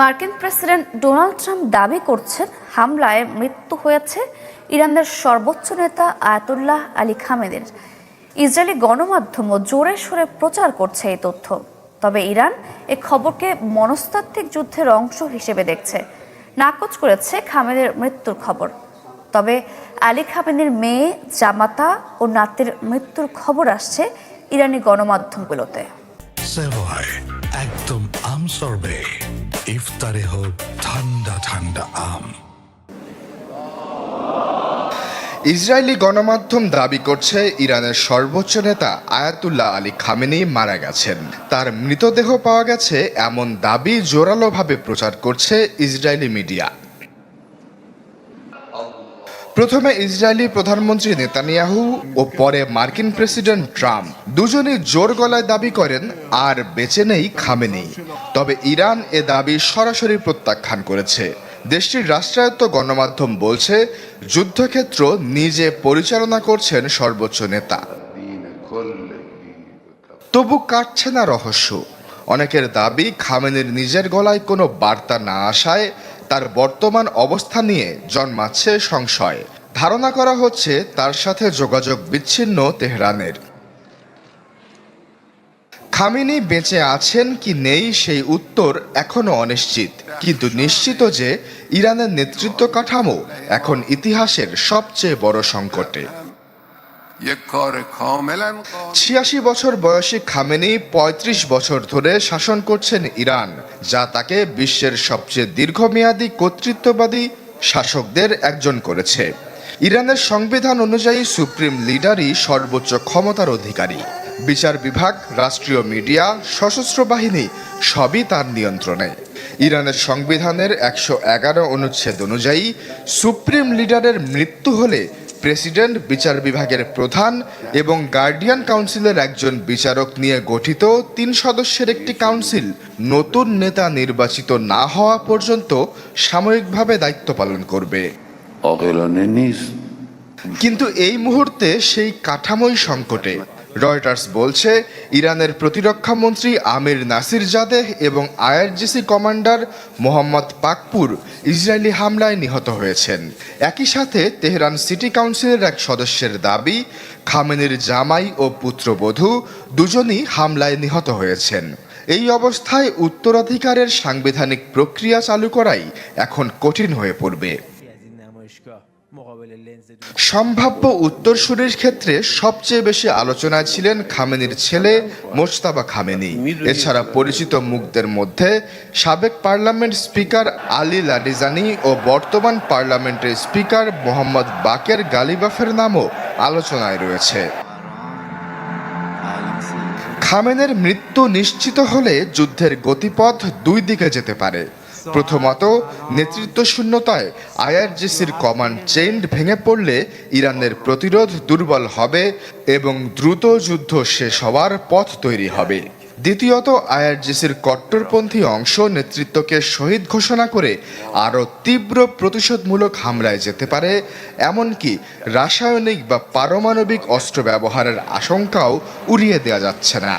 মার্কিন president Donald Trump দাবি করছেন হামলায় মৃত্যু হয়েছে ইরানের সর্বোচ্চ নেতা আয়াতুল্লাহ আলী খামেনির। ইসরায়েলি গণমাধ্যমও জোরে সোরে প্রচার করছে এই তথ্য। তবে ইরান এ খবরকে মনস্তাত্ত্বিক যুদ্ধের অংশ হিসেবে দেখছে, নাকচ করেছে খামেনির মৃত্যুর খবর। তবে আলী খামেনির মেয়ে, জামাতা ও নাতির মৃত্যুর খবর আসছে ইরানি গণমাধ্যমগুলোতে। একদম আম সরবে, ইফতারে হোক ঠান্ডা ঠান্ডা আম। ইসরায়েলি গণমাধ্যম দাবি করছে ইরানের সর্বোচ্চ নেতা আয়াতুল্লাহ আলী খামেনি মারা গেছেন। তার মৃতদেহ পাওয়া গেছে এমন দাবি জোরালোভাবে প্রচার করছে ইসরায়েলি মিডিয়া। প্রথমে ইসরায়েলি প্রধানমন্ত্রী নেতানিয়াহু ও পরে মার্কিন প্রেসিডেন্ট ট্রাম্প দুজনেই জোর গলায় দাবি করেন আর বেঁচে নেই খামেনি। তবে ইরান এ দাবি সরাসরি প্রত্যাখ্যান করেছে। দেশটির রাষ্ট্রায়ত্ত গণমাধ্যম বলছে যুদ্ধক্ষেত্র নিজে পরিচালনা করছেন সর্বোচ্চ নেতা। তবু কাটছে না রহস্য। অনেকের দাবি খামেনির নিজের গলায় কোনো বার্তা না আসায় তার বর্তমান অবস্থা নিয়ে জন্মাচ্ছে সংশয়। ধারণা করা হচ্ছে তার সাথে যোগাযোগ বিচ্ছিন্ন তেহরানের। খামেনি বেঁচে আছেন কি নেই সেই উত্তর এখনো অনিশ্চিত, কিন্তু নিশ্চিত যে ইরানের নেতৃত্ব কাঠামো এখন ইতিহাসের সবচেয়ে বড় সংকটে। ৮৬ বছর বয়সী খামেনি ৩৫ বছর ধরে শাসন করছেন ইরান, যা তাকে বিশ্বের সবচেয়ে দীর্ঘমেয়াদী কর্তৃত্ববাদী শাসকদের একজন করেছে। ইরানের সংবিধান অনুযায়ী সুপ্রিম লিডারই সর্বোচ্চ ক্ষমতার অধিকারী। বিচার বিভাগ, রাষ্ট্রীয় মিডিয়া, সশস্ত্র বাহিনী সবই তার নিয়ন্ত্রণে। ইরানের সংবিধানের ১১১ অনুচ্ছেদ অনুযায়ী সুপ্রিম লিডারের মৃত্যু হলে প্রেসিডেন্ট, বিচার বিভাগের প্রধান এবং গার্ডিয়ান কাউন্সিলের একজন বিচারক নিয়ে গঠিত ৩ সদস্যের একটি কাউন্সিল নতুন নেতা নির্বাচিত না হওয়া পর্যন্ত সাময়িকভাবে দায়িত্ব পালন করবে। কিন্তু এই মুহূর্তে সেই কাঠামোই সংকটে। রয়টার্স বলছে ইরানের প্রতিরক্ষা মন্ত্রী আমির নাসির জাদেহ এবং IRGC commander Mohammad Pakpour Israeli হামলায় নিহত হয়েছেন। একই সাথে তেহরান সিটি কাউন্সিলের এক সদস্যের দাবি খামেনির জামাই ও পুত্রবধূ দুজনই হামলায় নিহত হয়েছেন। এই অবস্থায় উত্তরাধিকারের সাংবিধানিক প্রক্রিয়া চালু করাই এখন কঠিন হয়ে পড়বে। সম্ভাব্য উত্তরসূরির ক্ষেত্রে সবচেয়ে বেশি আলোচনায় ছিলেন খামেনির ছেলে মোজতাবা খামেনি। এছাড়া পরিচিত মুখদের মধ্যে সাবেক পার্লামেন্ট স্পিকার আলী লাডিজানি ও বর্তমান পার্লামেন্টের স্পিকার মোহাম্মদ বাকের গালিবাফের নামও আলোচনায় রয়েছে। খামেনির মৃত্যু নিশ্চিত হলে যুদ্ধের গতিপথ দুই দিকে যেতে পারে। প্রথমত, নেতৃত্ব শূন্যতায় আইআরজিসির কমান্ড চেইন ভেঙে পড়লে ইরানের প্রতিরোধ দুর্বল হবে এবং দ্রুত যুদ্ধ শেষ হওয়ার পথ তৈরি হবে। দ্বিতীয়ত, আইআরজিসির কট্টরপন্থী অংশ নেতৃত্বকে শহীদ ঘোষণা করে আরও তীব্র প্রতিশোধমূলক হামলায় যেতে পারে, এমনকি রাসায়নিক বা পারমাণবিক অস্ত্র ব্যবহারের আশঙ্কাও উড়িয়ে দেওয়া যাচ্ছে না।